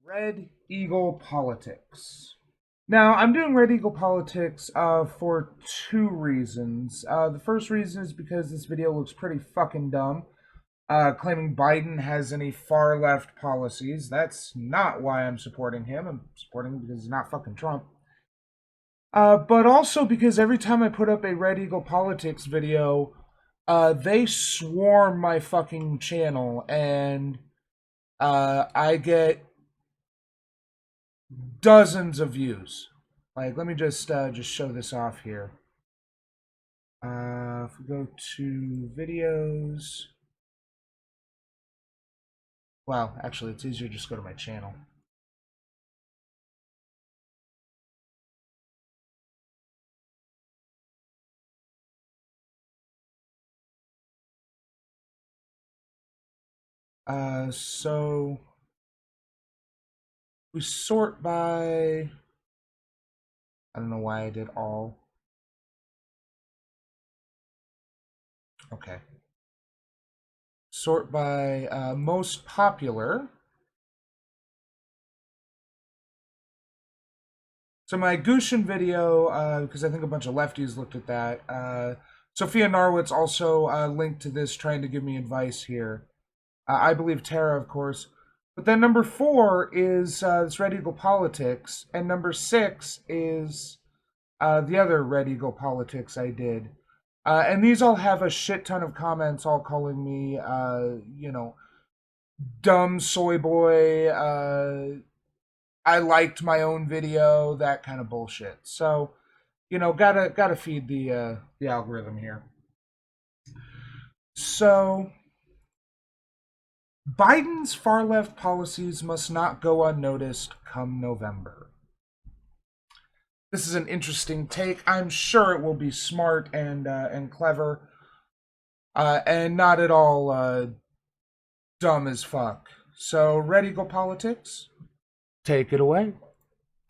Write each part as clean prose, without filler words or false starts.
Red Eagle Politics. Now, I'm doing Red Eagle Politics for two reasons. The first reason is because this video looks pretty fucking dumb, claiming Biden has any far left policies. That's not why I'm supporting him. I'm supporting him because he's not fucking Trump. But also because every time I put up a Red Eagle Politics video, they swarm my fucking channel and I get dozens of views. Like, let me just show this off here. If we go to videos, well, actually, it's easier to just go to my channel. So we sort by. I don't know why I did all. Okay. Sort by most popular. So my Gushin video, because I think a bunch of lefties looked at that. Sophia Narwitz also linked to this, trying to give me advice here. I believe Tara, of course. But then number 4 is this Red Eagle Politics, and number 6 is the other Red Eagle Politics I did. And these all have a shit ton of comments, all calling me, dumb soy boy. I liked my own video, that kind of bullshit. So, gotta feed the algorithm here. So, Biden's far left policies must not go unnoticed come November. This is an interesting take. I'm sure it will be smart and clever, and not at all dumb as fuck. So, Red Eagle Politics, take it away.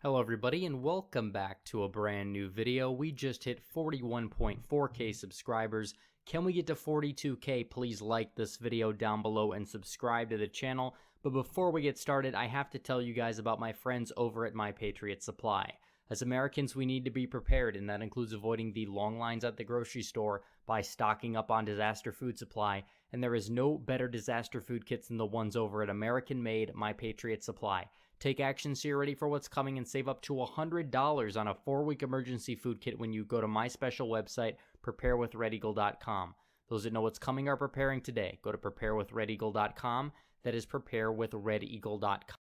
Hello everybody and welcome back to a brand new video. We just hit 41.4k subscribers. Can we get to 42k? Please like this video down below and subscribe to the channel. But before we get started, I have to tell you guys about my friends over at My Patriot Supply. As Americans, we need to be prepared, and that includes avoiding the long lines at the grocery store by stocking up on disaster food supply. And there is no better disaster food kits than the ones over at American-made My Patriot Supply. Take action so you're ready for what's coming and save up to $100 on a 4-week emergency food kit when you go to my special website, preparewithredeagle.com. Those that know what's coming are preparing today. Go to preparewithredeagle.com. That is preparewithredeagle.com.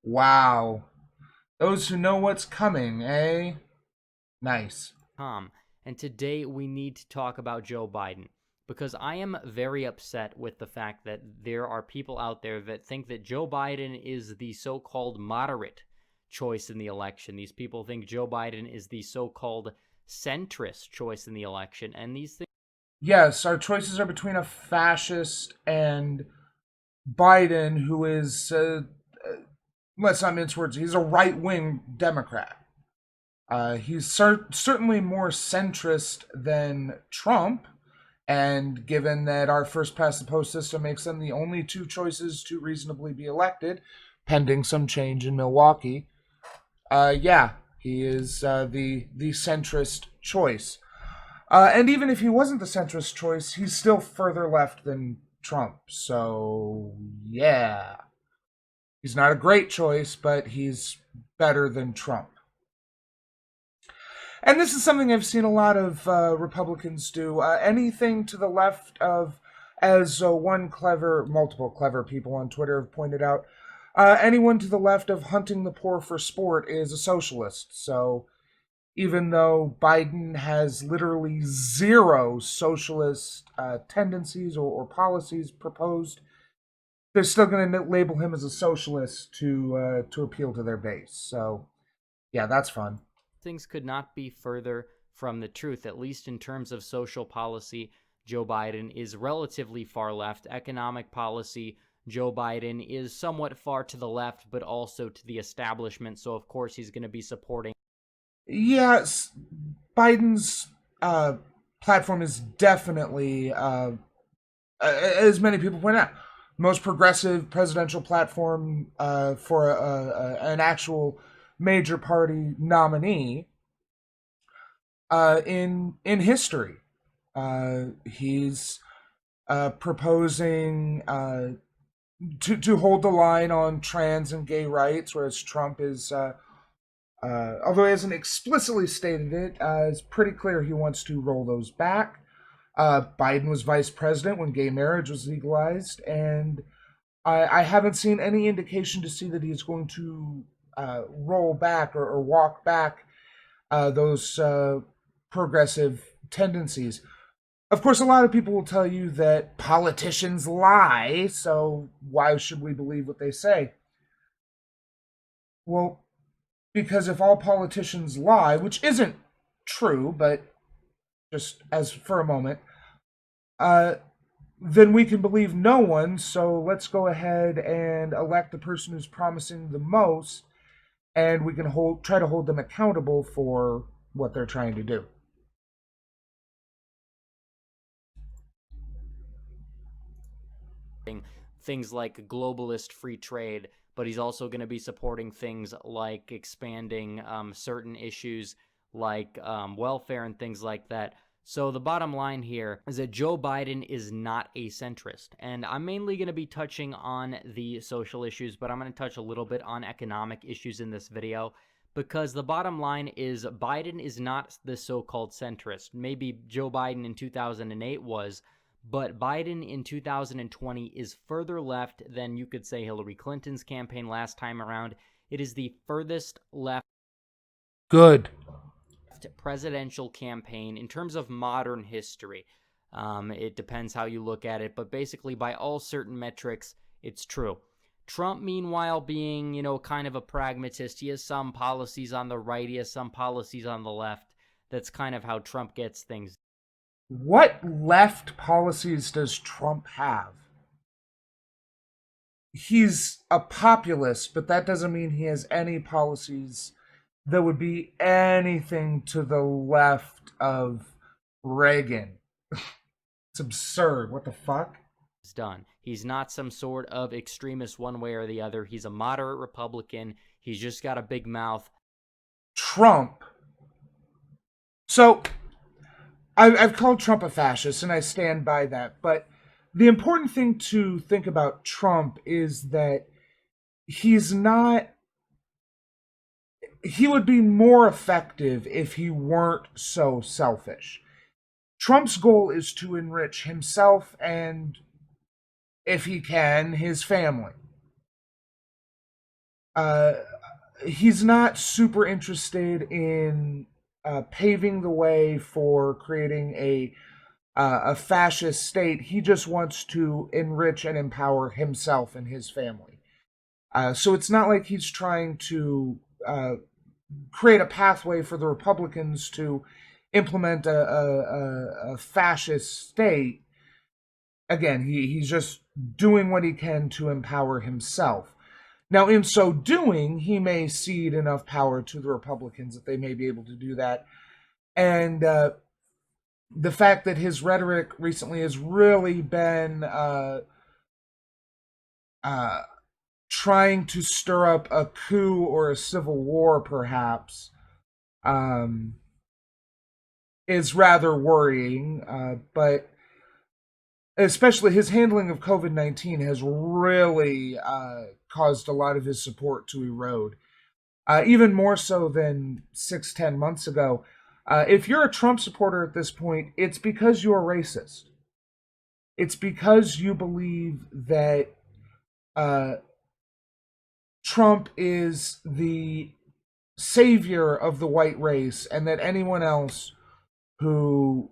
Wow. Those who know what's coming, eh? Nice. And today we need to talk about Joe Biden, because I am very upset with the fact that there are people out there that think that Joe Biden is the so-called moderate choice in the election. These people think Joe Biden is the so-called centrist choice in the election, and these things... Yes, our choices are between a fascist and Biden, who is, let's not mince words, he's a right-wing Democrat. He's certainly more centrist than Trump, and given that our first past the post system makes them the only two choices to reasonably be elected, pending some change in Milwaukee, yeah, he is the centrist choice. And even if he wasn't the centrist choice, he's still further left than Trump. So, yeah. He's not a great choice, but he's better than Trump. And this is something I've seen a lot of Republicans do. Anything to the left of, as multiple clever people on Twitter have pointed out, anyone to the left of hunting the poor for sport is a socialist. So even though Biden has literally zero socialist tendencies or policies proposed, they're still going to label him as a socialist to appeal to their base. So, yeah, that's fun. Things could not be further from the truth, at least in terms of social policy. Joe Biden is relatively far left. Economic policy, Joe Biden is somewhat far to the left, but also to the establishment. So, of course, he's going to be supporting. Yes, Biden's platform is definitely, as many people point out, most progressive presidential platform for an actual major party nominee in history. He's proposing to hold the line on trans and gay rights, whereas Trump is, although he hasn't explicitly stated it, it's pretty clear he wants to roll those back. Biden was vice president when gay marriage was legalized, and I haven't seen any indication to see that he's going to roll back or walk back those progressive tendencies. Of course, a lot of people will tell you that politicians lie, so why should we believe what they say? Well, because if all politicians lie, which isn't true, but just as for a moment, then we can believe no one. So let's go ahead and elect the person who's promising the most, and we can try to hold them accountable for what they're trying to do. Things like globalist free trade, but he's also going to be supporting things like expanding certain issues like welfare and things like that. So the bottom line here is that Joe Biden is not a centrist, and I'm mainly going to be touching on the social issues, but I'm going to touch a little bit on economic issues in this video, because the bottom line is Biden is not the so-called centrist. Maybe Joe Biden in 2008 was, but Biden in 2020 is further left than you could say Hillary Clinton's campaign last time around. It is the furthest left Good presidential campaign in terms of modern history. It depends how you look at it, but basically by all certain metrics, it's true. Trump, meanwhile, being, kind of a pragmatist, he has some policies on the right, he has some policies on the left. That's kind of how Trump gets things. What left policies does Trump have? He's a populist, but that doesn't mean he has any policies that would be anything to the left of Reagan. It's absurd. What the fuck? Done. He's not some sort of extremist one way or the other. He's a moderate Republican. He's just got a big mouth. Trump. So, I've called Trump a fascist, and I stand by that. But the important thing to think about Trump is that he's not. He would be more effective if he weren't so selfish. Trump's goal is to enrich himself and, if he can, his family. He's not super interested in paving the way for creating a fascist state. He just wants to enrich and empower himself and his family. So it's not like he's trying to create a pathway for the Republicans to implement a fascist state. Again, he's just doing what he can to empower himself. Now, in so doing, he may cede enough power to the Republicans that they may be able to do that. And the fact that his rhetoric recently has really been trying to stir up a coup or a civil war, perhaps, is rather worrying. But especially his handling of COVID-19 has really caused a lot of his support to erode. Even more so than 6-10 months ago. If you're a Trump supporter at this point, it's because you're racist. It's because you believe that Trump is the savior of the white race, and that anyone else who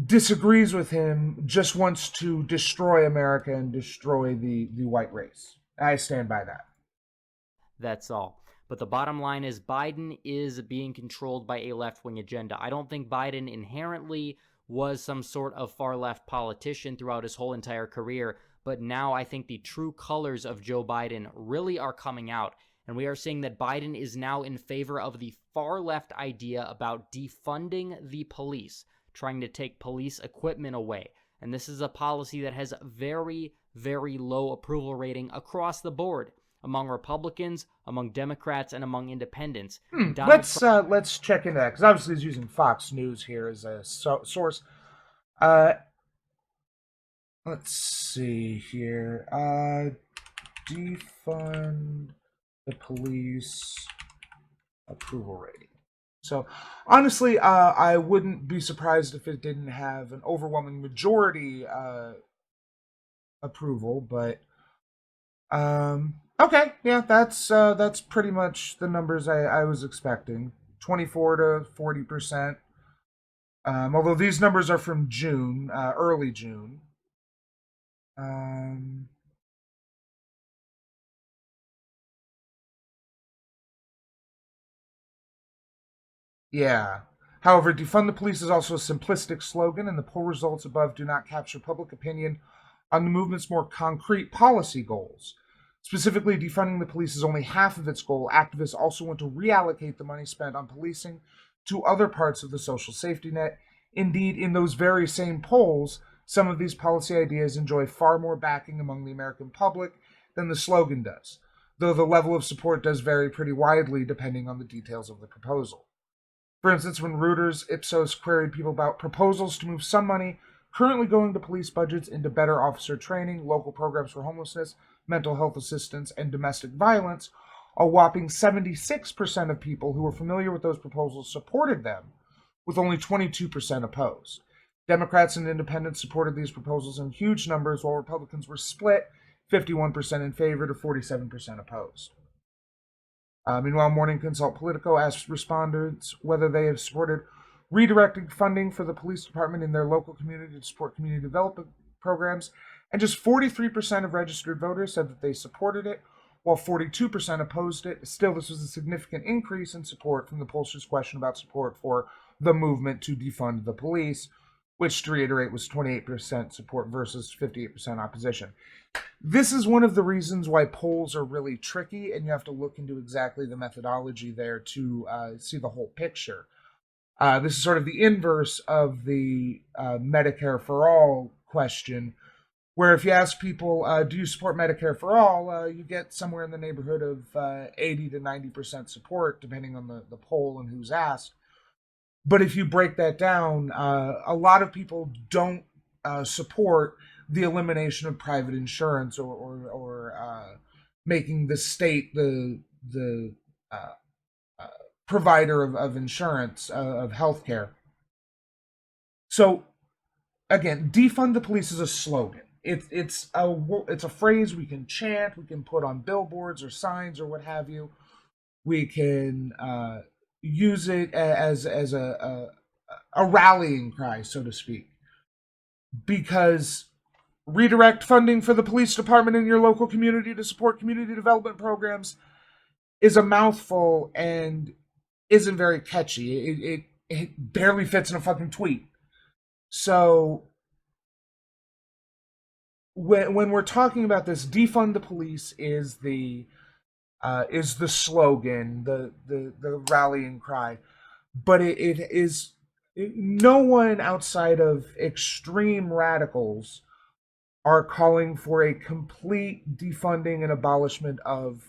disagrees with him just wants to destroy America and destroy the white race. I stand by that. That's all. But the bottom line is Biden is being controlled by a left-wing agenda. I don't think Biden inherently was some sort of far-left politician throughout his whole entire career, but now I think the true colors of Joe Biden really are coming out. And we are seeing that Biden is now in favor of the far left idea about defunding the police, trying to take police equipment away. And this is a policy that has very, very low approval rating across the board among Republicans, among Democrats, and among independents. And Let's check into that, because obviously he's using Fox News here as a source. Let's see here. Defund the police approval rating. So, honestly, I wouldn't be surprised if it didn't have an overwhelming majority approval, but okay, yeah, that's pretty much the numbers I was expecting. 24 to 40%. Although these numbers are from June, early June. Yeah. However, defund the police is also a simplistic slogan, and the poll results above do not capture public opinion on the movement's more concrete policy goals. Specifically, defunding the police is only half of its goal. Activists also want to reallocate the money spent on policing to other parts of the social safety net. Indeed, in those very same polls, some of these policy ideas enjoy far more backing among the American public than the slogan does, though the level of support does vary pretty widely depending on the details of the proposal. For instance, when Reuters Ipsos queried people about proposals to move some money currently going to police budgets into better officer training, local programs for homelessness, mental health assistance, and domestic violence, a whopping 76% of people who were familiar with those proposals supported them, with only 22% opposed. Democrats and independents supported these proposals in huge numbers, while Republicans were split 51% in favor to 47% opposed. Meanwhile, Morning Consult Politico asked respondents whether they have supported redirecting funding for the police department in their local community to support community development programs, and just 43% of registered voters said that they supported it, while 42% opposed it. Still, this was a significant increase in support from the pollsters' question about support for the movement to defund the police, which, to reiterate, was 28% support versus 58% opposition. This is one of the reasons why polls are really tricky, and you have to look into exactly the methodology there to see the whole picture. This is sort of the inverse of the Medicare for All question, where if you ask people, do you support Medicare for All, you get somewhere in the neighborhood of 80 to 90% support, depending on the poll and who's asked. But if you break that down, a lot of people don't support the elimination of private insurance or making the state the provider of insurance, of healthcare. So again, defund the police is a slogan. It's a phrase we can chant, we can put on billboards or signs or what have you. We can use it as a rallying cry, so to speak, because redirect funding for the police department in your local community to support community development programs is a mouthful and isn't very catchy. It barely fits in a fucking tweet. So when we're talking about this, defund the police is the slogan, the rallying cry, but no one outside of extreme radicals are calling for a complete defunding and abolishment of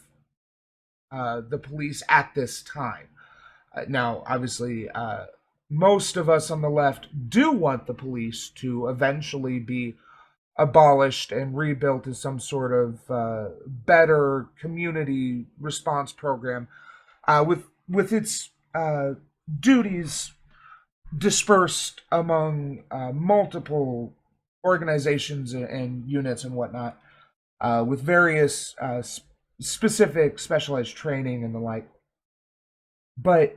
the police at this time. Now, obviously, most of us on the left do want the police to eventually be abolished and rebuilt as some sort of better community response program with its duties dispersed among multiple organizations and units and whatnot, with various specific specialized training and the like. But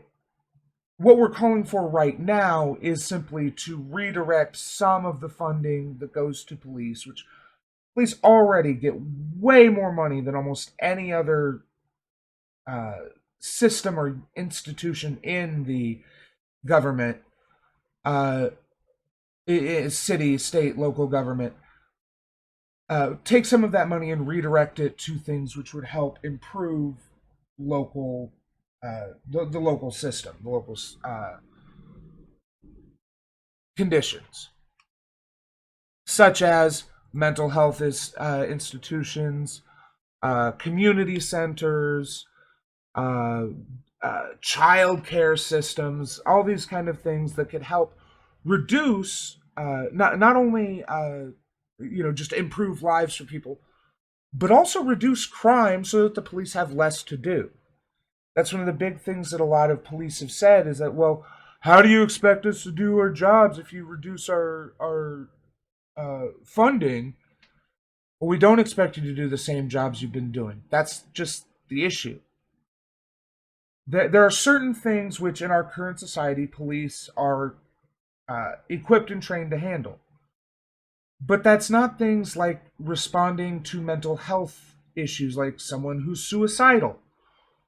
what we're calling for right now is simply to redirect some of the funding that goes to police, which police already get way more money than almost any other system or institution in the government, city, state, local government. Take some of that money and redirect it to things which would help improve local, the local system, the local conditions, such as mental health institutions, community centers, uh, child care systems, all these kind of things that could help reduce, not only just improve lives for people, but also reduce crime so that the police have less to do. That's one of the big things that a lot of police have said is that, well, how do you expect us to do our jobs if you reduce our funding? Well, we don't expect you to do the same jobs you've been doing. That's just the issue. There are certain things which, in our current society, police are equipped and trained to handle. But that's not things like responding to mental health issues, like someone who's suicidal.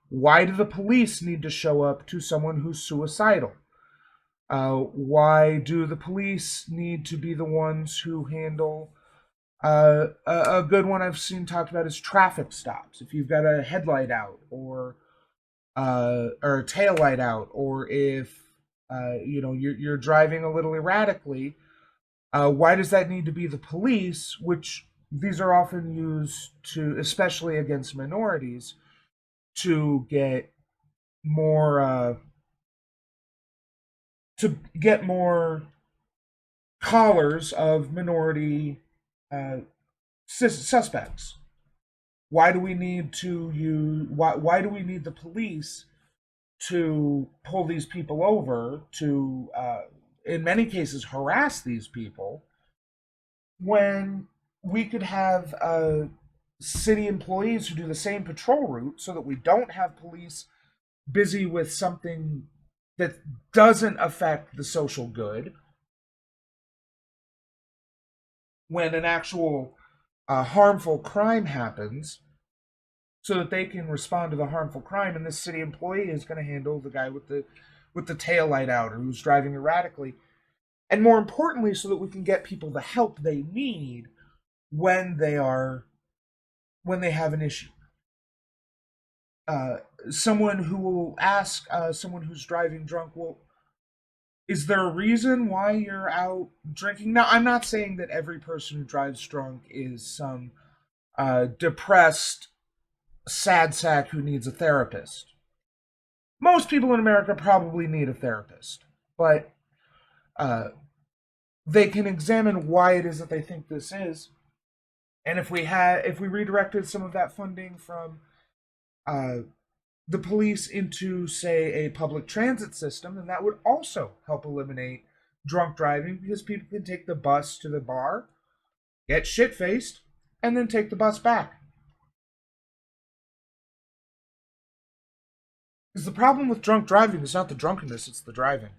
Why do the police need to show up to someone who's suicidal? Why do the police need to be the ones who handle a good one I've seen talked about is traffic stops. If you've got a headlight out or a tail light out, or if you're driving a little erratically, why does that need to be the police? Which these are often used to, especially against minorities, to get more collars of minority uh, suspects. Why do we need to use? Why do we need the police to pull these people over to, in many cases, harass these people when we could have city employees who do the same patrol route so that we don't have police busy with something that doesn't affect the social good when an actual harmful crime happens, so that they can respond to the harmful crime, and this city employee is going to handle the guy with the tail light out or who's driving erratically, and more importantly, so that we can get people the help they need when they have an issue. Someone who will ask someone who's driving drunk, well, is there a reason why you're out drinking? Now, I'm not saying that every person who drives drunk is some depressed sad sack who needs a therapist. Most people in America probably need a therapist, but uh, they can examine why it is that they think this is. And if we redirected some of that funding from uh, the police into, say, a public transit system, then that would also help eliminate drunk driving, because people can take the bus to the bar, get shit faced, and then take the bus back. Because the problem with drunk driving is not the drunkenness, it's the driving.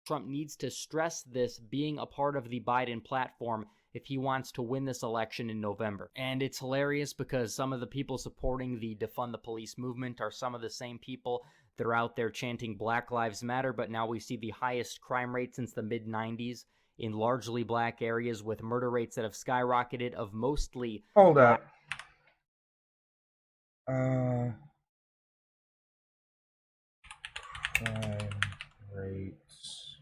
Trump needs to stress this being a part of the Biden platform if he wants to win this election in November. And it's hilarious because some of the people supporting the defund the police movement are some of the same people that are out there chanting Black Lives Matter, but now we see the highest crime rate since the mid-90s in largely black areas, with murder rates that have skyrocketed of mostly Hold black. up. Crime rates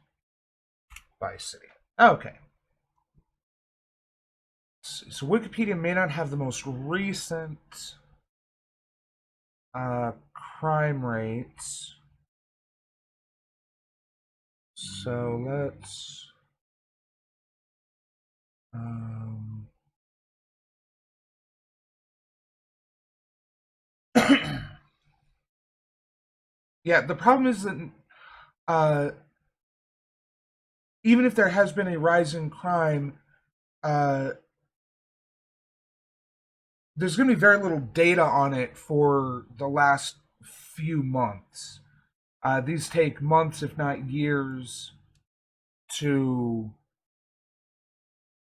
by city. Okay. So Wikipedia may not have the most recent crime rates. So let's yeah, the problem is that even if there has been a rise in crime, uh, there's going to be very little data on it for the last few months. These take months, if not years, to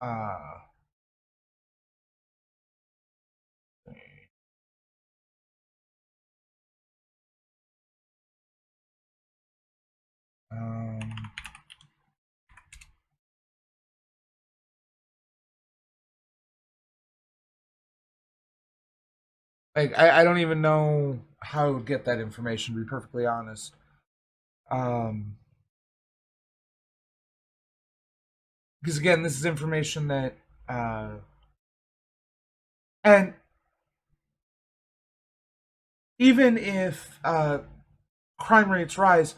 uh, um, Like, I don't even know how I would get that information, to be perfectly honest. Um, because again, this is information that, and even if crime rates rise,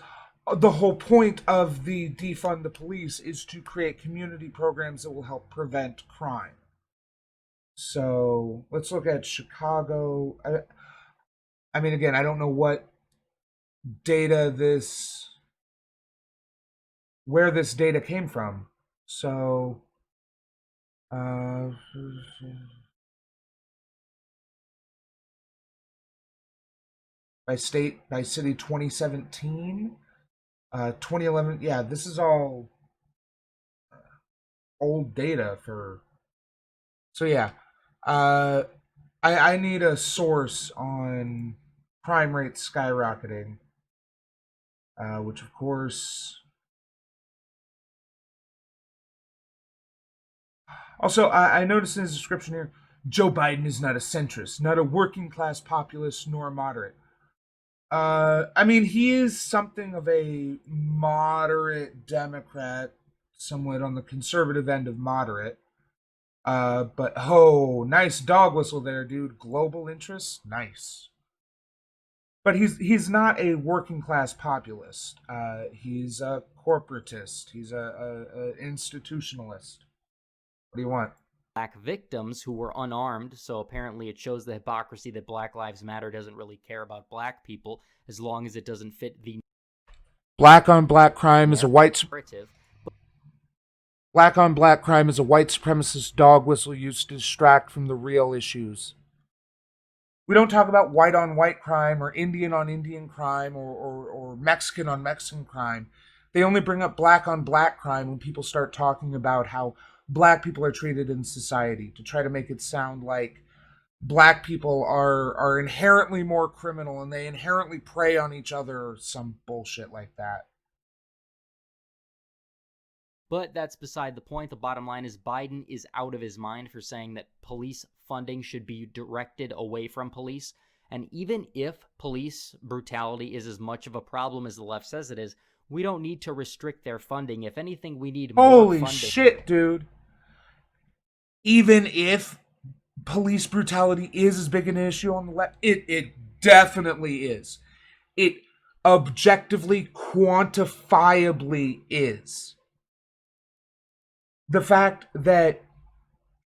the whole point of the defund the police is to create community programs that will help prevent crime. So let's look at Chicago. I mean, again, I don't know what data this, where this data came from. So, uh, by state, by city, 2017, 2011. Yeah, this is all old data for. So yeah, uh, I need a source on crime rates skyrocketing, which of course. Also, I noticed in his description here, Joe Biden is not a centrist, not a working class populist, nor a moderate. I mean, he is something of a moderate Democrat, somewhat on the conservative end of moderate. But oh, nice dog whistle there, dude. Global interests, nice. But he's not a working class populist. He's a corporatist. He's a institutionalist. What do you want? Black victims who were unarmed, so apparently it shows the hypocrisy that Black Lives Matter doesn't really care about black people as long as it doesn't fit the Black on black crime is a narrative. black on black crime is a white supremacist dog whistle used to distract from the real issues. We don't talk about white on white crime or Indian on Indian crime or Mexican on Mexican crime. They only bring up black on black crime when people start talking about how black people are treated in society to try to make it sound like black people are inherently more criminal and they inherently prey on each other or some bullshit like that. But that's beside the point. The bottom line is Biden is out of his mind for saying that police funding should be directed away from police. And even if police brutality is as much of a problem as the left says it is, we don't need to restrict their funding. If anything, we need more Holy funding. shit, dude. Even if police brutality is as big an issue on the left, it definitely is. It objectively, quantifiably is. The fact that,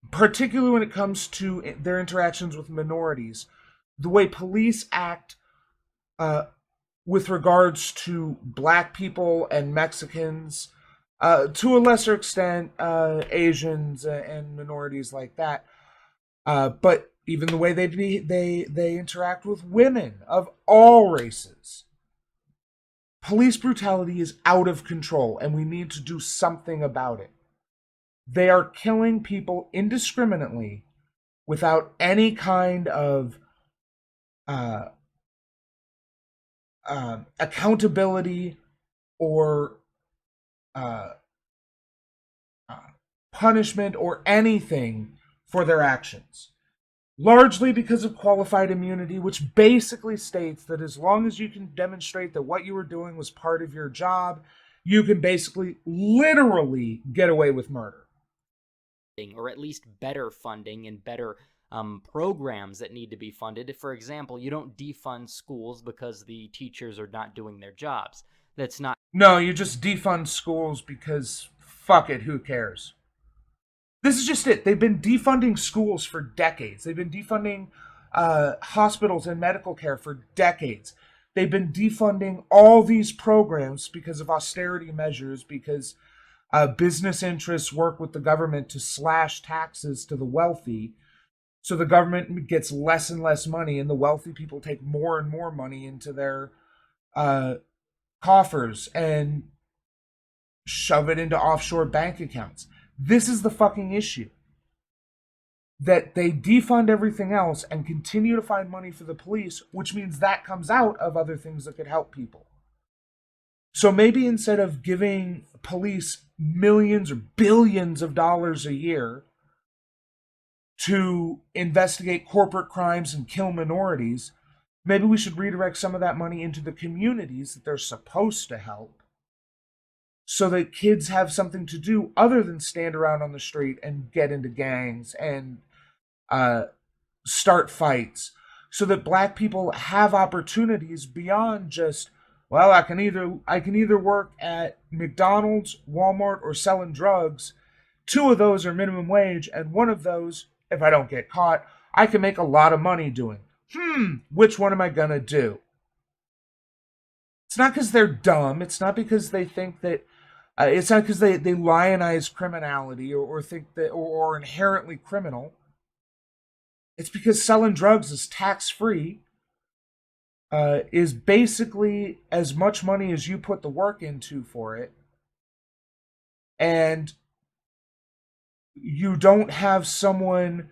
particularly when it comes to their interactions with minorities, the way police act uh, with regards to black people and Mexicans, to a lesser extent, Asians and minorities like that. But even the way they interact with women of all races, police brutality is out of control, and we need to do something about it. They are killing people indiscriminately without any kind of uh, accountability or uh, uh, punishment or anything for their actions. Largely because of qualified immunity, which basically states that as long as you can demonstrate that what you were doing was part of your job, you can basically literally get away with murder. Or at least better funding and better programs that need to be funded. For example, you don't defund schools because the teachers are not doing their jobs. That's not. No, you just defund schools because fuck it, who cares? This is just it. They've been defunding schools for decades. They've been defunding hospitals and medical care for decades. They've been defunding all these programs because of austerity measures, because business interests work with the government to slash taxes to the wealthy. So the government gets less and less money, and the wealthy people take more and more money into their coffers and shove it into offshore bank accounts. This is the fucking issue. That they defund everything else and continue to find money for the police, which means that comes out of other things that could help people. So maybe instead of giving police millions or billions of dollars a year to investigate corporate crimes and kill minorities, maybe we should redirect some of that money into the communities that they're supposed to help so that kids have something to do other than stand around on the street and get into gangs and start fights, so that black people have opportunities beyond just, well, I can either work at McDonald's, Walmart, or selling drugs. Two of those are minimum wage, and one of those, if I don't get caught, I can make a lot of money doing. Which one am I gonna do? It's not because they're dumb. It's not because they think that. It's not because they lionize criminality or think that or inherently criminal. It's because selling drugs is tax free, is basically as much money as you put the work into for it, and you don't have someone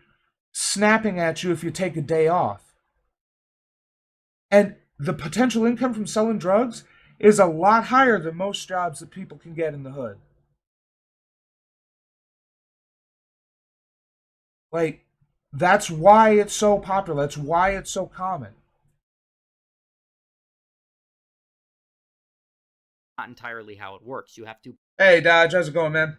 snapping at you if you take a day off. And the potential income from selling drugs is a lot higher than most jobs that people can get in the hood. Like, that's why it's so popular. That's why it's so common. Not entirely how it works. You have to Hey, Dodge, how's it going, man?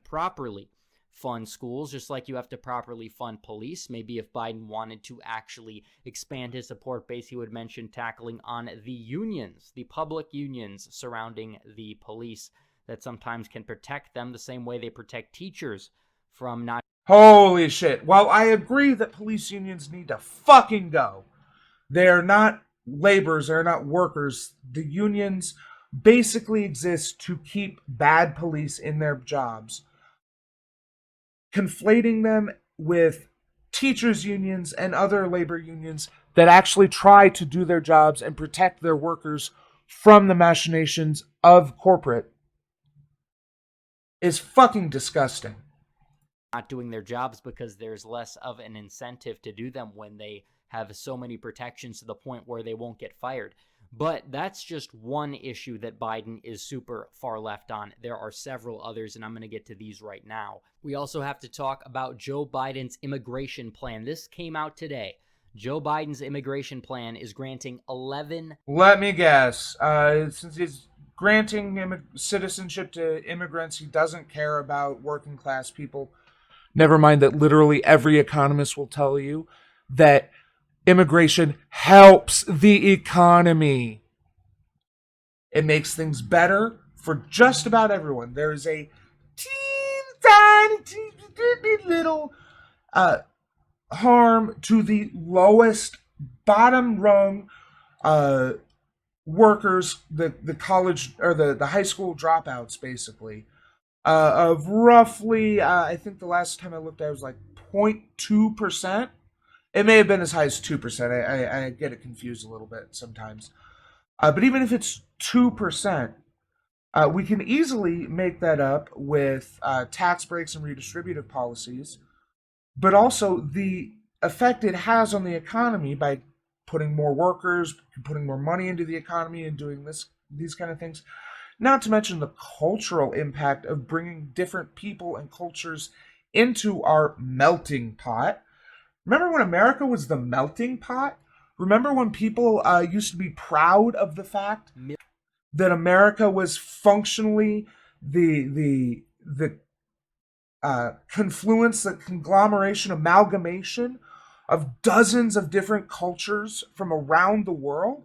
properly fund schools, just like you have to properly fund police. Maybe if Biden wanted to actually expand his support base, he would mention tackling on the unions, the public unions surrounding the police that sometimes can protect them the same way they protect teachers from not. Holy shit. While I agree that police unions need to fucking go, they're not laborers, they're not workers. The unions basically exist to keep bad police in their jobs. Conflating them with teachers' unions and other labor unions that actually try to do their jobs and protect their workers from the machinations of corporate is fucking disgusting. Not doing their jobs because there's less of an incentive to do them when they have so many protections to the point where they won't get fired. But that's just one issue that Biden is super far left on. There are several others, and I'm going to get to these right now. We also have to talk about Joe Biden's immigration plan. This came out today. Joe Biden's immigration plan is granting 11. Let me guess. Since he's granting citizenship to immigrants, he doesn't care about working class people. Never mind that literally every economist will tell you that immigration helps the economy. It makes things better for just about everyone. There is a tiny little harm to the lowest bottom rung workers, the college or the high school dropouts, basically, of roughly, I think the last time I looked at it was like 0.2%. It may have been as high as 2%. I get it confused a little bit sometimes. But even if it's 2%, we can easily make that up with tax breaks and redistributive policies, but also the effect it has on the economy by putting more workers, putting more money into the economy and doing these kind of things. Not to mention the cultural impact of bringing different people and cultures into our melting pot. Remember when America was the melting pot? Remember when people used to be proud of the fact that America was functionally the confluence, the conglomeration, amalgamation of dozens of different cultures from around the world?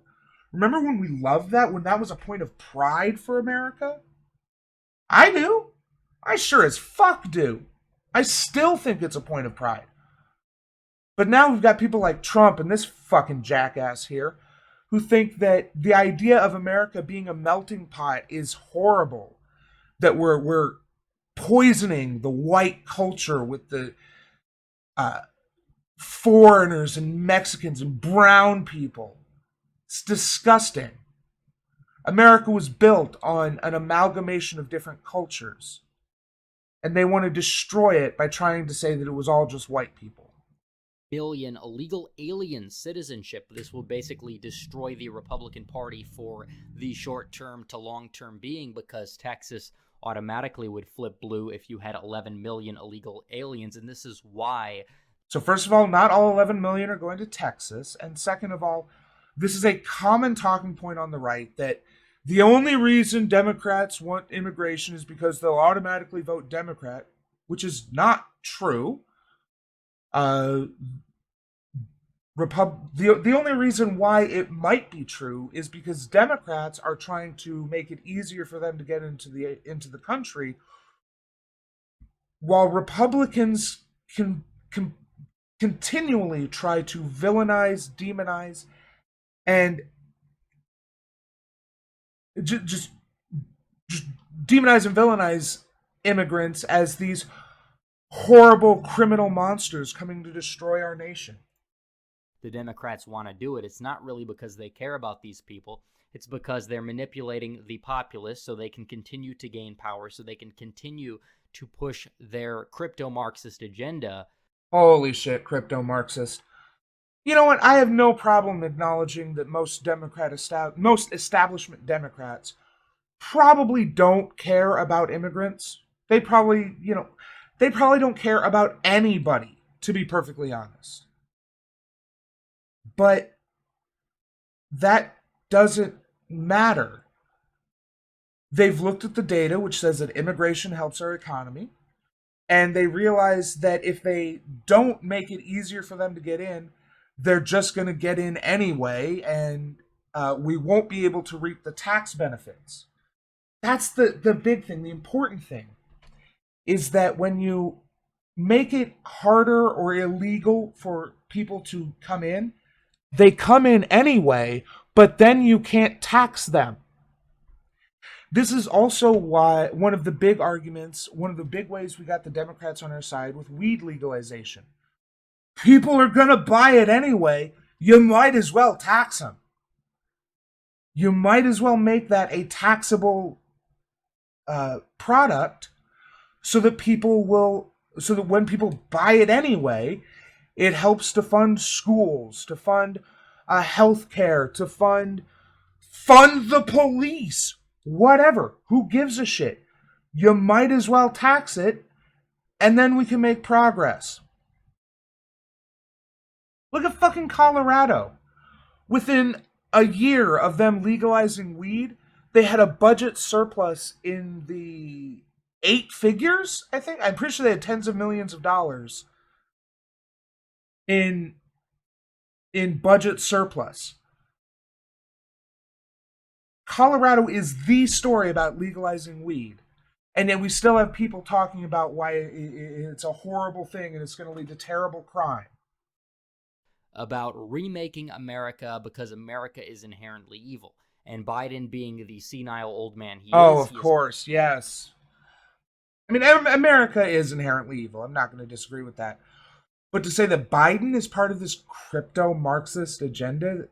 Remember when we loved that? When that was a point of pride for America? I do. I sure as fuck do. I still think it's a point of pride. But now we've got people like Trump and this fucking jackass here who think that the idea of America being a melting pot is horrible. That we're poisoning the white culture with the foreigners and Mexicans and brown people. It's disgusting. America was built on an amalgamation of different cultures. And they want to destroy it by trying to say that it was all just white people. Million illegal alien citizenship. This will basically destroy the Republican Party for the short-term to long-term being, because Texas automatically would flip blue if you had 11 million illegal aliens. And this is why So, first of all, not all 11 million are going to Texas. And second of all, this is a common talking point on the right that the only reason Democrats want immigration is because they'll automatically vote Democrat, which is not true. Uh, the only reason why it might be true is because Democrats are trying to make it easier for them to get into the country, while Republicans can continually try to villainize, demonize, and just demonize and villainize immigrants as these horrible criminal monsters coming to destroy our nation. The Democrats want to do it. It's not really because they care about these people. It's because they're manipulating the populace so they can continue to gain power, so they can continue to push their crypto-Marxist agenda. Holy shit, crypto Marxist. You know what? I have no problem acknowledging that most establishment Democrats probably don't care about immigrants. They probably don't care about anybody, to be perfectly honest. But that doesn't matter. They've looked at the data, which says that immigration helps our economy, and they realize that if they don't make it easier for them to get in, they're just going to get in anyway, and we won't be able to reap the tax benefits. That's the big thing. The important thing is that when you make it harder or illegal for people to come in, they come in anyway, but then you can't tax them. This is also why one of the big arguments, one of the big ways we got the Democrats on our side with weed legalization. People are going to buy it anyway. You might as well tax them. You might as well make that a taxable product so that when people buy it anyway, it helps to fund schools, to fund healthcare, to fund the police, whatever. Who gives a shit? You might as well tax it, and then we can make progress. Look at fucking Colorado. Within a year of them legalizing weed, they had a budget surplus in the 8 figures, I think. I'm pretty sure they had tens of millions of dollars in budget surplus. Colorado is the story about legalizing weed. And yet we still have people talking about why it's a horrible thing and it's going to lead to terrible crime. About remaking America because America is inherently evil. And Biden, being the senile old man he is... Oh, of course, yes. I mean, America is inherently evil. I'm not going to disagree with that. But to say that Biden is part of this crypto-Marxist agenda,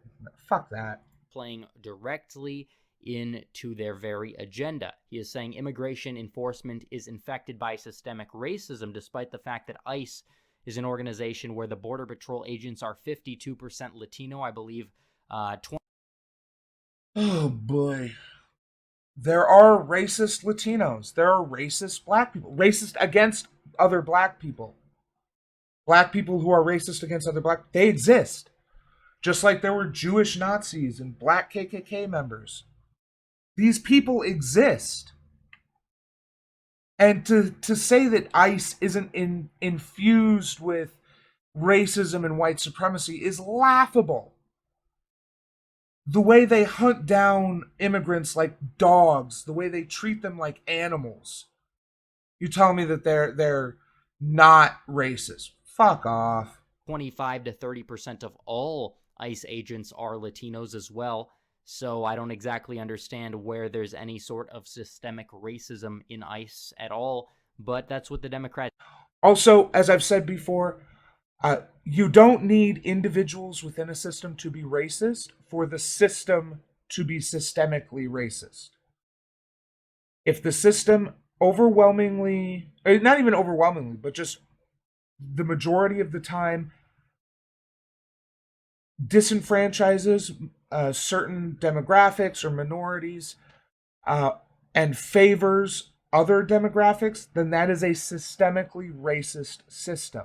fuck that. Playing directly into their very agenda. He is saying immigration enforcement is infected by systemic racism, despite the fact that ICE is an organization where the Border Patrol agents are 52% Latino, I believe. Oh, boy. There are racist Latinos. There are racist black people. Racist against other black people. Black people who are racist against other black, they exist. Just like there were Jewish Nazis and black KKK members. These people exist. And to say that ICE isn't infused with racism and white supremacy is laughable. The way they hunt down immigrants like dogs, the way they treat them like animals. You tell me that they're not racist. Fuck off. 25 to 30% of all ICE agents are Latinos as well. So I don't exactly understand where there's any sort of systemic racism in ICE at all. But that's what the Democrats... Also, as I've said before, you don't need individuals within a system to be racist for the system to be systemically racist. If the system overwhelmingly, not even overwhelmingly, but just the majority of the time disenfranchises certain demographics or minorities and favors other demographics, then that is a systemically racist system.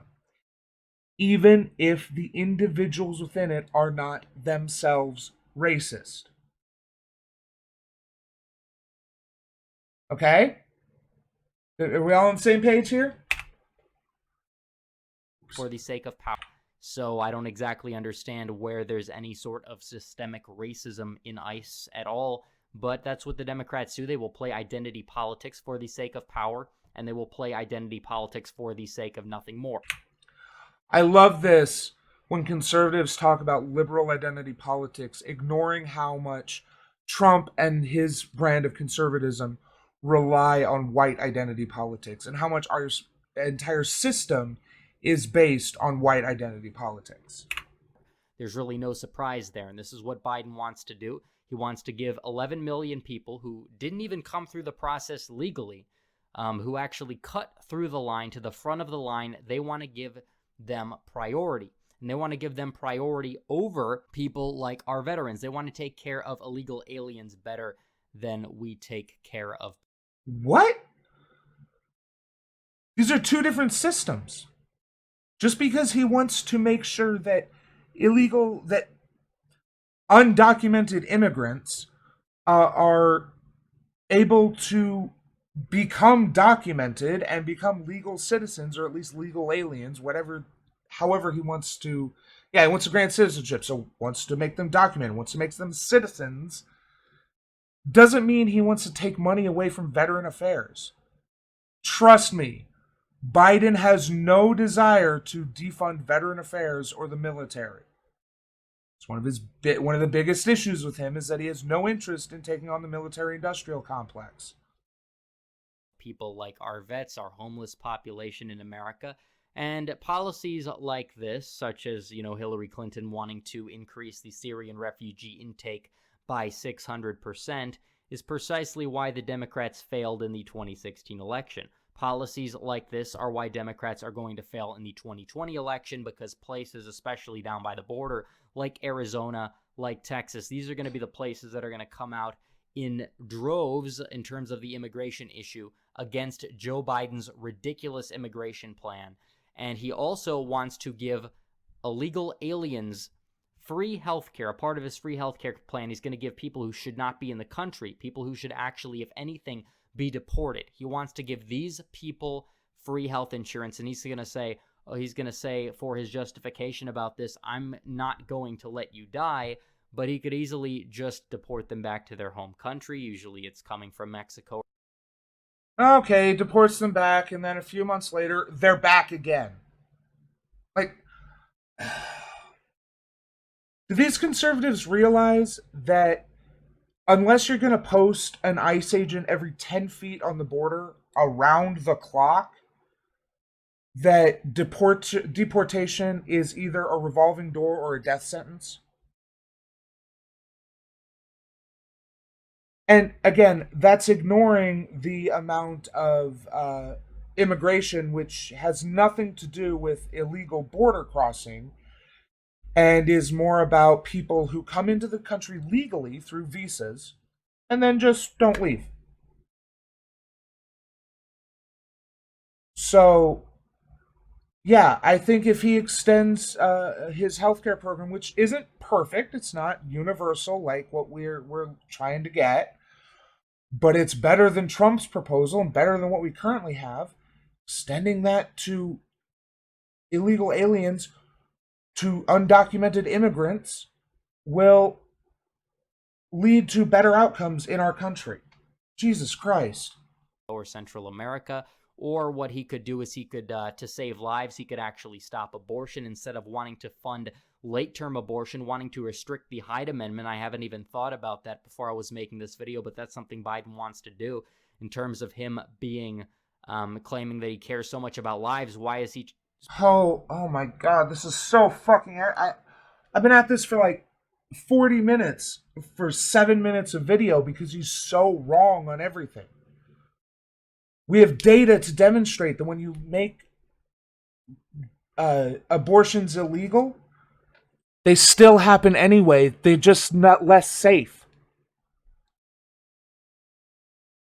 even if the individuals within it are not themselves racist. Okay? Are we all on the same page here? For the sake of power. So I don't exactly understand where there's any sort of systemic racism in ICE at all, but that's what the Democrats do. They will play identity politics for the sake of power, and they will play identity politics for the sake of nothing more. I love this when conservatives talk about liberal identity politics, ignoring how much Trump and his brand of conservatism rely on white identity politics and how much our entire system is based on white identity politics. There's really no surprise there, and this is what Biden wants to do. He wants to give 11 million people who didn't even come through the process legally, who actually cut through the line to the front of the line, they want to give them priority. And they want to give them priority over people like our veterans. They want to take care of illegal aliens better than we take care of. What? These are two different systems. Just because he wants to make sure that undocumented immigrants are able to become documented and become legal citizens, or at least legal aliens, however he wants to. Yeah, he wants to grant citizenship, so wants to make them documented, wants to make them citizens. Doesn't mean he wants to take money away from veteran affairs. Trust me, Biden has no desire to defund veteran affairs or the military. It's one of the biggest issues with him is that he has no interest in taking on the military-industrial complex. People like our vets, our homeless population in America, and policies like this, such as, Hillary Clinton wanting to increase the Syrian refugee intake by 600%, is precisely why the Democrats failed in the 2016 election. Policies like this are why Democrats are going to fail in the 2020 election, because places, especially down by the border, like Arizona, like Texas, these are going to be the places that are going to come out in droves in terms of the immigration issue against Joe Biden's ridiculous immigration plan. And he also wants to give illegal aliens free health care. A part of his free health care plan, he's going to give people who should not be in the country, people who should actually, if anything, be deported. He wants to give these people free health insurance, and he's going to say for his justification about this, I'm not going to let you die, but he could easily just deport them back to their home country. Usually it's coming from Mexico. Okay, deports them back, and then a few months later, they're back again. Like, do these conservatives realize that unless you're going to post an ICE agent every 10 feet on the border around the clock, that deportation is either a revolving door or a death sentence? And again, that's ignoring the amount of immigration, which has nothing to do with illegal border crossing and is more about people who come into the country legally through visas and then just don't leave. So, yeah, I think if he extends his healthcare program, which isn't perfect, it's not universal like what we're trying to get, but it's better than Trump's proposal and better than what we currently have. Extending that to illegal aliens, to undocumented immigrants, will lead to better outcomes in our country. Jesus Christ. Or Central America. Or what he could do is he could, to save lives, he could actually stop abortion instead of wanting to fund late-term abortion, wanting to restrict the Hyde Amendment. I haven't even thought about that before I was making this video, but that's something Biden wants to do in terms of him being, claiming that he cares so much about lives. Why is he... Oh my God, this is so fucking... I've been at this for like 40 minutes for 7 minutes of video because he's so wrong on everything. We have data to demonstrate that when you make abortions illegal, they still happen anyway. They're just not less safe.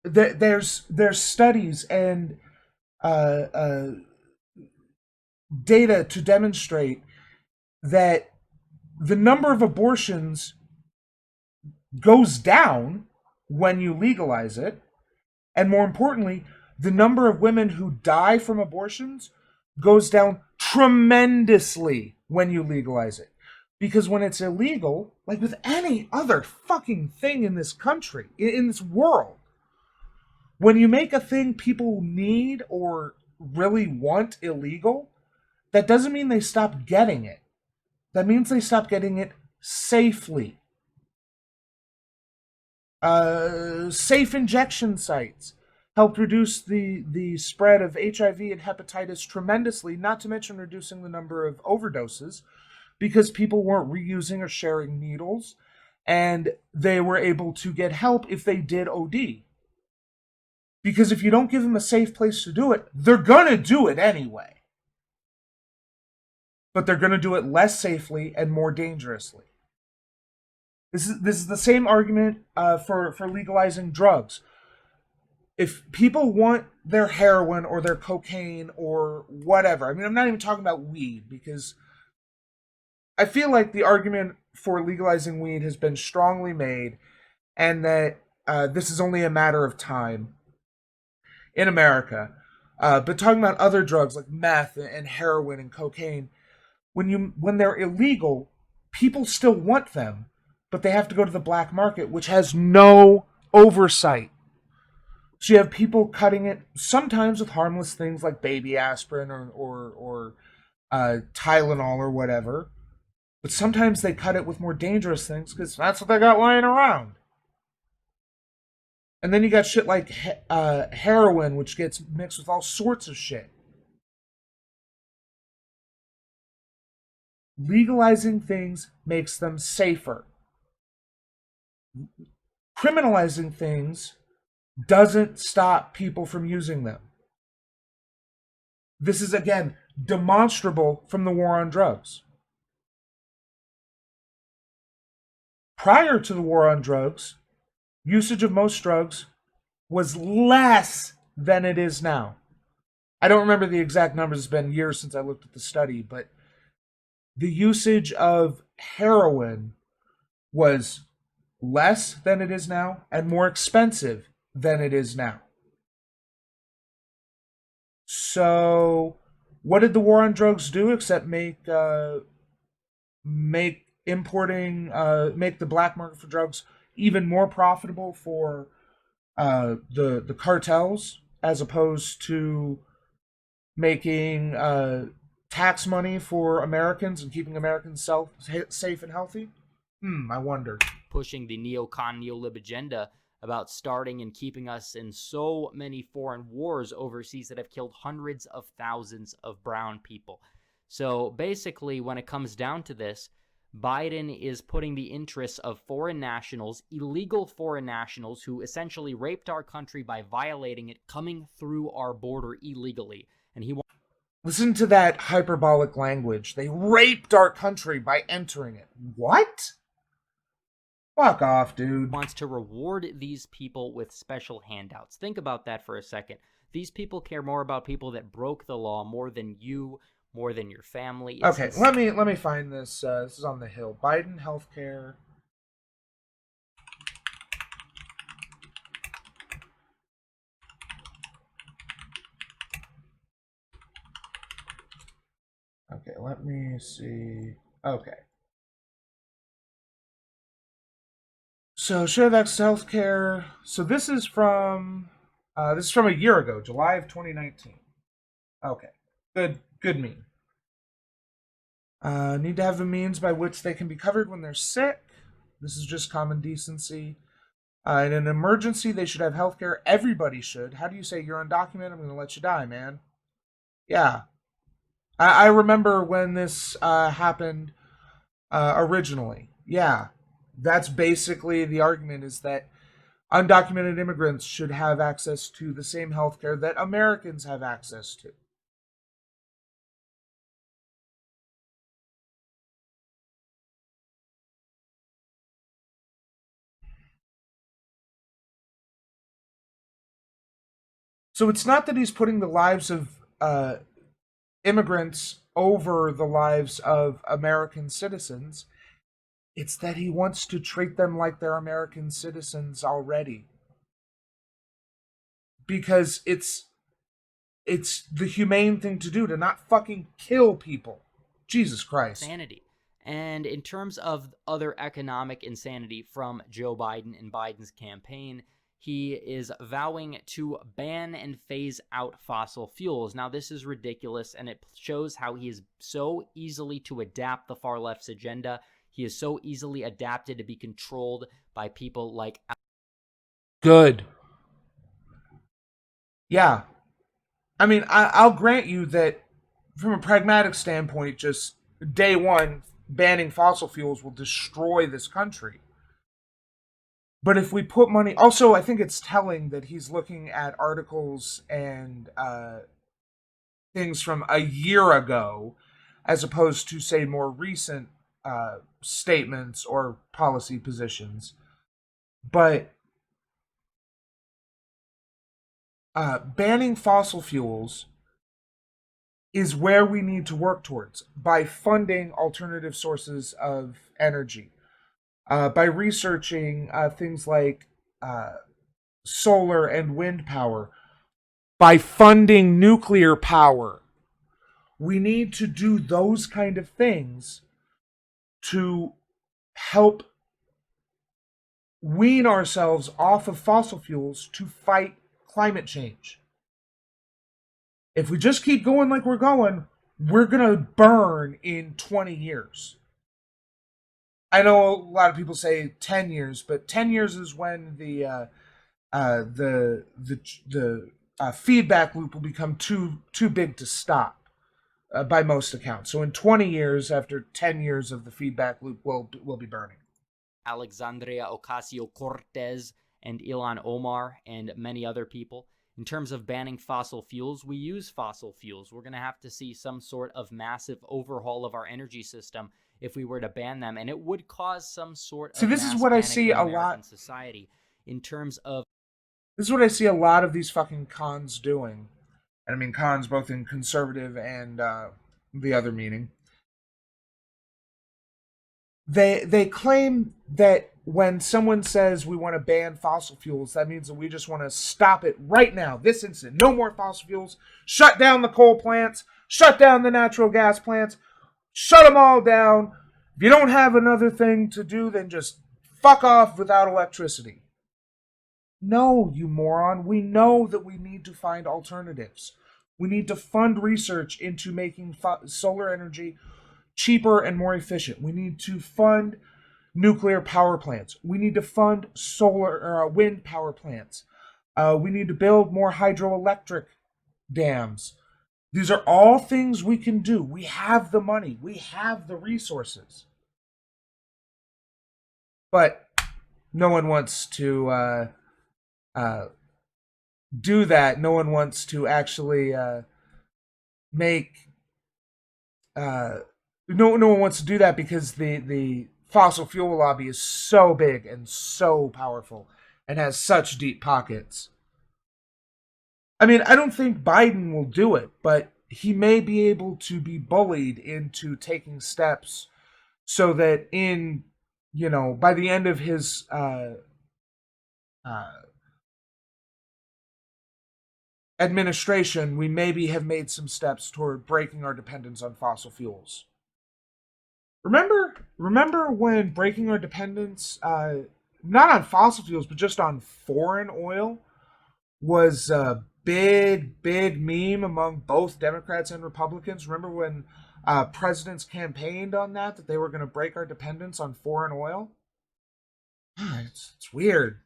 There's studies and data to demonstrate that the number of abortions goes down when you legalize it. And more importantly, the number of women who die from abortions goes down tremendously when you legalize it. Because when it's illegal, like with any other fucking thing in this country, in this world, when you make a thing people need or really want illegal, that doesn't mean they stop getting it. That means they stop getting it safely. Safe injection sites helped reduce the spread of HIV and hepatitis tremendously, not to mention reducing the number of overdoses because people weren't reusing or sharing needles, and they were able to get help if they did OD. Because if you don't give them a safe place to do it, they're going to do it anyway. But they're going to do it less safely and more dangerously. This is the same argument for legalizing drugs. If people want their heroin or their cocaine or whatever, I mean, I'm not even talking about weed, because I feel like the argument for legalizing weed has been strongly made, and that this is only a matter of time in America. But talking about other drugs like meth and heroin and cocaine, when they're illegal, people still want them, but they have to go to the black market, which has no oversight. So you have people cutting it sometimes with harmless things like baby aspirin or Tylenol or whatever, but sometimes they cut it with more dangerous things because that's what they got lying around. And then you got shit like heroin, which gets mixed with all sorts of shit. Legalizing things makes them safer. Criminalizing things doesn't stop people from using them. This is, again, demonstrable from the war on drugs. Prior to the war on drugs, usage of most drugs was less than it is now. I don't remember the exact numbers. It's been years since I looked at the study, but the usage of heroin was less than it is now and more expensive than it is now. So, what did the war on drugs do except make the black market for drugs even more profitable for the cartels, as opposed to making tax money for Americans and keeping Americans safe and healthy? I wonder. Pushing the neocon neolib agenda about starting and keeping us in so many foreign wars overseas that have killed hundreds of thousands of brown people. So basically, when it comes down to this, Biden is putting the interests of foreign nationals, illegal foreign nationals who essentially raped our country by violating it, coming through our border illegally. And he wants... Listen to that hyperbolic language. They raped our country by entering it. What? Fuck off, dude. Wants to reward these people with special handouts. Think about that for a second. These people care more about people that broke the law more than you, more than your family. Okay, let me find this. This is on the Hill. Biden healthcare. Okay, let me see. Okay. So, should have access to healthcare. So this is from a year ago, July of 2019. Okay, good meme. Need to have a means by which they can be covered when they're sick. This is just common decency. In an emergency, they should have healthcare. Everybody should. How do you say you're undocumented? I'm going to let you die, man. Yeah. I remember when this happened originally. Yeah. That's basically the argument, is that undocumented immigrants should have access to the same healthcare that Americans have access to. So it's not that he's putting the lives of immigrants over the lives of American citizens. It's that he wants to treat them like they're American citizens already. Because it's the humane thing to do, to not fucking kill people. Jesus Christ. Insanity. And in terms of other economic insanity from Joe Biden and Biden's campaign, he is vowing to ban and phase out fossil fuels. Now, this is ridiculous, and it shows how he is so easily to adapt the far left's agenda. He is so easily adapted to be controlled by people like... Good. Yeah. I mean, I'll grant you that from a pragmatic standpoint, just day one, banning fossil fuels will destroy this country. But if we put money... Also, I think it's telling that he's looking at articles and things from a year ago, as opposed to, say, more recent statements or policy positions. But banning fossil fuels is where we need to work towards by funding alternative sources of energy, by researching things like solar and wind power, by funding nuclear power. We need to do those kind of things to help wean ourselves off of fossil fuels to fight climate change. If we just keep going like we're going, we're going to burn in 20 years. I know a lot of people say 10 years, but 10 years is when the feedback loop will become too big to stop, by most accounts. So in 20 years, after 10 years of the feedback loop, we'll be burning. Alexandria Ocasio-Cortez and Ilhan Omar and many other people. In terms of banning fossil fuels, we use fossil fuels. We're going to have to see some sort of massive overhaul of our energy system if we were to ban them, and it would cause some sort of this is what I see a lot in society in terms of... This is what I see a lot of these fucking cons doing. And I mean cons both in conservative and the other meaning. They claim that when someone says we want to ban fossil fuels, that means that we just want to stop it right now, this instant. No more fossil fuels. Shut down the coal plants. Shut down the natural gas plants. Shut them all down. If you don't have another thing to do, then just fuck off without electricity. No, you moron. We know that we need to find alternatives. We need to fund research into making solar energy cheaper and more efficient. We need to fund nuclear power plants. We need to fund wind power plants. We need to build more hydroelectric dams. These are all things we can do. We have the money. We have the resources. But no one wants to do that. No one wants to actually make... No one wants to do that because the fossil fuel lobby is so big and so powerful and has such deep pockets. I mean, I don't think Biden will do it, but he may be able to be bullied into taking steps so that by the end of his administration, we maybe have made some steps toward breaking our dependence on fossil fuels. Remember when breaking our dependence, not on fossil fuels, but just on foreign oil, was a big meme among both Democrats and Republicans? Remember when presidents campaigned on that they were going to break our dependence on foreign oil? It's weird.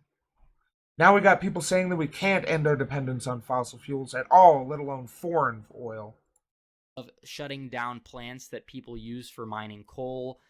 Now we got people saying that we can't end our dependence on fossil fuels at all, let alone foreign oil. Of shutting down plants that people use for mining coal.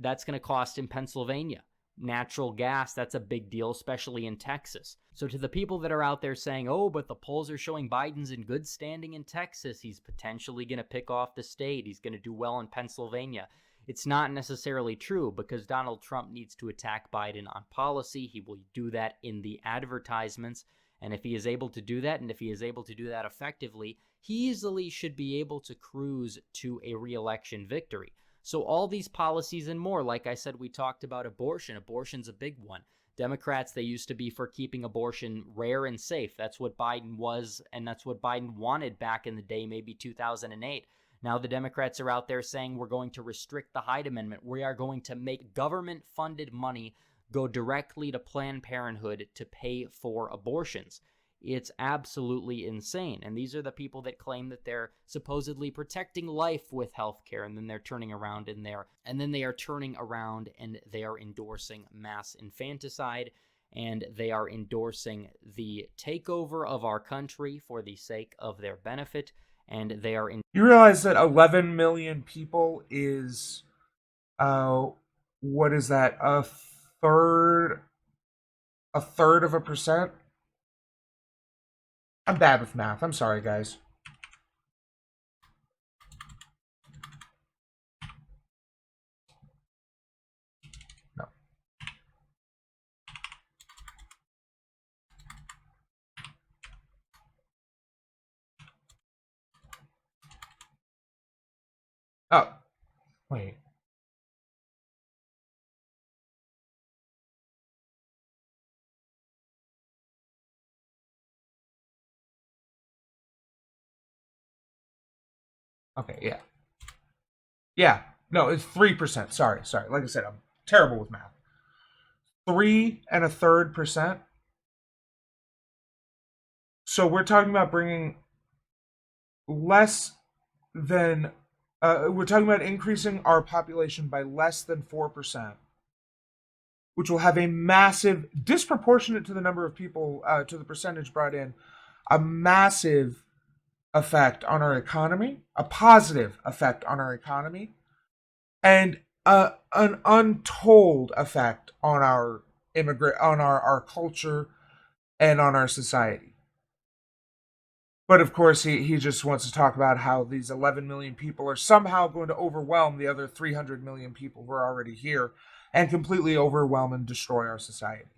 That's going to cost in Pennsylvania. Natural gas, that's a big deal, especially in Texas. So to the people that are out there saying, oh, but the polls are showing Biden's in good standing in Texas, he's potentially going to pick off the state, he's going to do well in Pennsylvania. It's not necessarily true, because Donald Trump needs to attack Biden on policy. He will do that in the advertisements. And if he is able to do that, and if he is able to do that effectively, he easily should be able to cruise to a re-election victory. So all these policies and more, like I said, we talked about abortion. Abortion's a big one. Democrats, they used to be for keeping abortion rare and safe. That's what Biden was, and that's what Biden wanted back in the day, maybe 2008. Now the Democrats are out there saying we're going to restrict the Hyde Amendment. We are going to make government-funded money go directly to Planned Parenthood to pay for abortions. It's absolutely insane. And these are the people that claim that they're supposedly protecting life with healthcare, and then they're turning around and they are endorsing mass infanticide, and they are endorsing the takeover of our country for the sake of their benefit, and they are You realize that 11 million people is what is that? A third of a percent? I'm bad with math. I'm sorry, guys. No. Oh, wait. Okay, yeah. Yeah. No, it's 3%. Sorry. Like I said, I'm terrible with math. 3.33%. So we're talking about bringing less than we're talking about increasing our population by less than 4%, which will have a massive, disproportionate to the number of people, to the percentage brought in, a massive effect on our economy, a positive effect on our economy, and an untold effect on our our culture and on our society. But of course, he just wants to talk about how these 11 million people are somehow going to overwhelm the other 300 million people who are already here and completely overwhelm and destroy our society.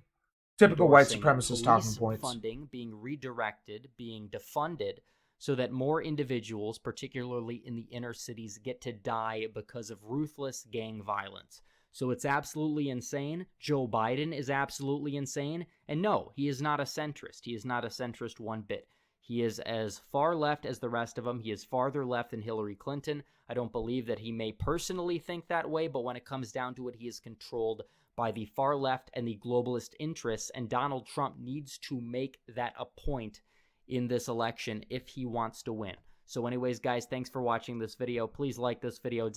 Typical white supremacist talking points. Funding being redirected, being defunded, so that more individuals, particularly in the inner cities, get to die because of ruthless gang violence. So it's absolutely insane. Joe Biden is absolutely insane. And no, he is not a centrist. He is not a centrist one bit. He is as far left as the rest of them. He is farther left than Hillary Clinton. I don't believe that he may personally think that way, but when it comes down to it, he is controlled by the far left and the globalist interests, and Donald Trump needs to make that a point in this election if he wants to win. So anyways, guys, thanks for watching this video. Please like this video.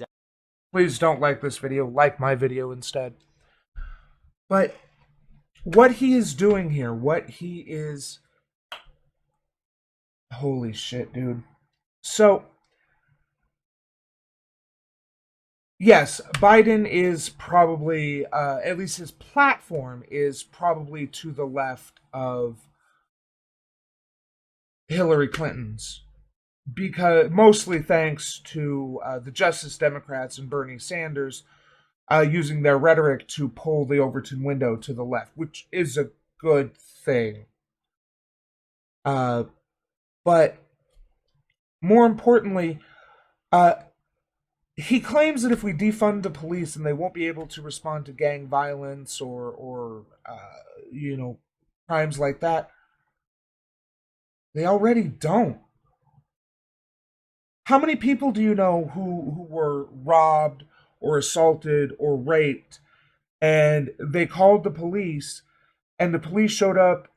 Please don't like this video. Like my video instead. But what he is doing here, holy shit, dude. So, yes, Biden is probably, at least his platform is probably to the left of Hillary Clinton's, because mostly thanks to the Justice Democrats and Bernie Sanders using their rhetoric to pull the Overton window to the left, which is a good thing. But more importantly, he claims that if we defund the police and they won't be able to respond to gang violence or crimes like that, they already don't. How many people do you know who were robbed or assaulted or raped, and they called the police, and the police showed up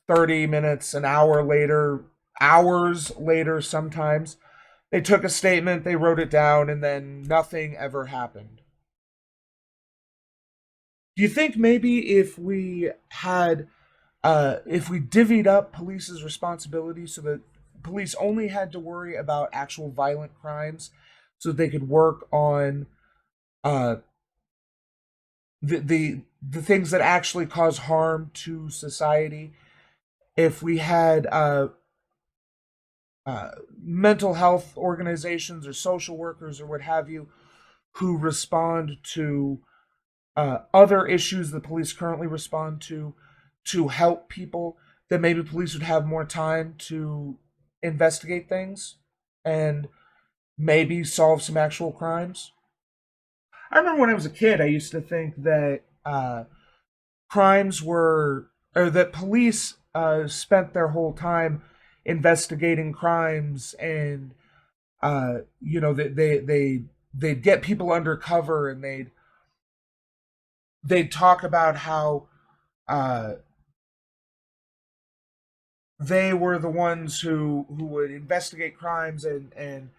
30 minutes, an hour later, hours later sometimes? They took a statement, they wrote it down, and then nothing ever happened. Do you think maybe if we divvied up police's responsibility so that police only had to worry about actual violent crimes, so they could work on the things that actually cause harm to society? If we had mental health organizations or social workers or what have you who respond to other issues the police currently respond to help people, that maybe police would have more time to investigate things and maybe solve some actual crimes. I remember when I was a kid, I used to think that crimes were, or that police spent their whole time investigating crimes, and they'd get people undercover, and they'd talk about how they were the ones who would investigate crimes, and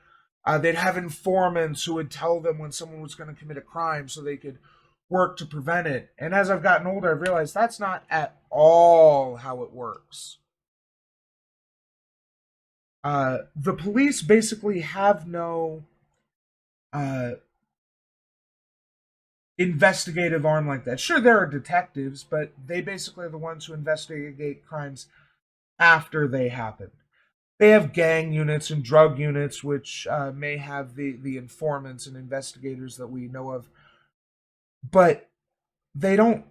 they'd have informants who would tell them when someone was going to commit a crime so they could work to prevent it. And as I've gotten older, I've realized that's not at all how it works. The police basically have no investigative arm like that. Sure, there are detectives, but they basically are the ones who investigate crimes after they happen. They have gang units and drug units, which may have the informants and investigators that we know of, but they don't.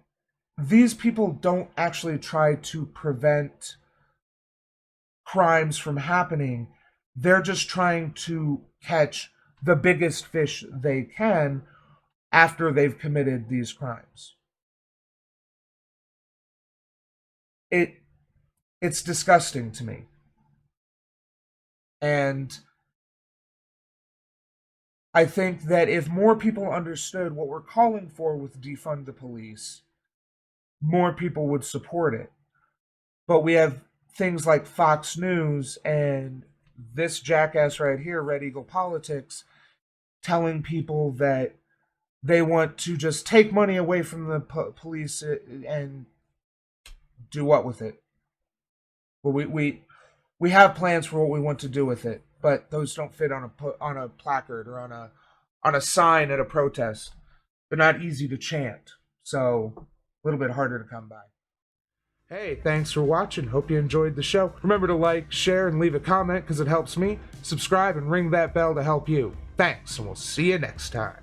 These people don't actually try to prevent crimes from happening. They're just trying to catch the biggest fish they can after they've committed these crimes. It's disgusting to me. And I think that if more people understood what we're calling for with defund the police, more people would support it. But we have things like Fox News and this jackass right here, Red Eagle Politics, telling people that they want to just take money away from the police and do what with it? Well, we have plans for what we want to do with it, but those don't fit on a placard or on a sign at a protest. They're not easy to chant, so a little bit harder to come by. Hey, thanks for watching. Hope you enjoyed the show. Remember to like, share, and leave a comment because it helps me. Subscribe and ring that bell to help you. Thanks, and we'll see you next time.